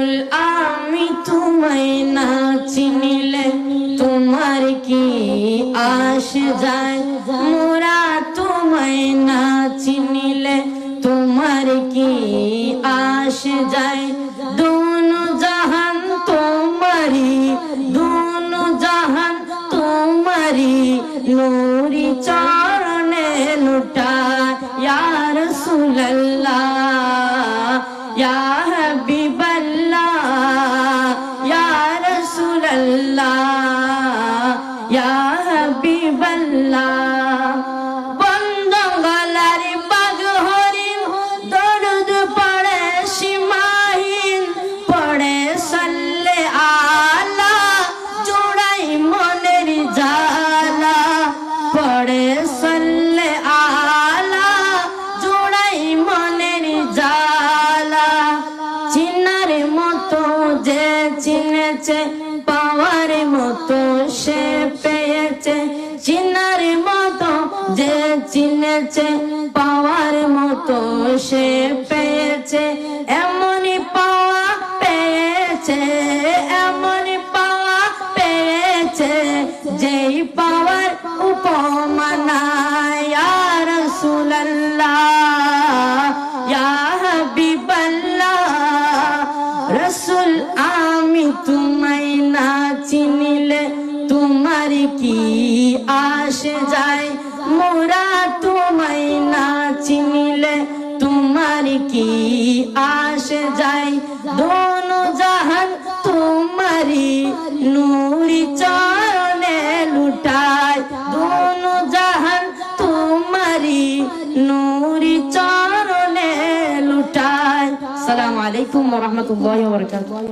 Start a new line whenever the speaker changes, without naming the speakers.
রসুল আমি তোমায় না চিনিলে তোমার কি আসে যায়, মোরা তোমায় না চিনিলে তোমার কি আসে যায়। दोनों जहान तुम्हारी, दोनों जहान तुम्हारी नूरी चरणे लुटा या रसूल अल्लाह या हबीब अल्लाह या रसूल अल्लाह या हबीब अल्लाह। চিনেছে পাওয়ার মতো সে পেয়েছে, চিনার মতো যে চিনেছে পাওয়ার মতো সে পেয়েছে। এমনই পাওয়া পেয়েছে, এমনই পাওয়া পেয়েছে যেই পাওয়ার উপমা নাই। ইয়া রাসূলুল্লাহ ইয়া হাবিবাল্লাহ, রসুল আমি তোমায় না চিনিলে তোমার কি আসে যায়, মোরা তোমায় না চিনিলে তোমার কি আসে যায়। दोनों जहान तुम्हारी नूरी चरणे लुटाए, दोनों जहान तुम्हारी नूरी चरणे लुटाए। अस्सलामु अलैकुम व रहमतुल्लाहि व बरकातुहू।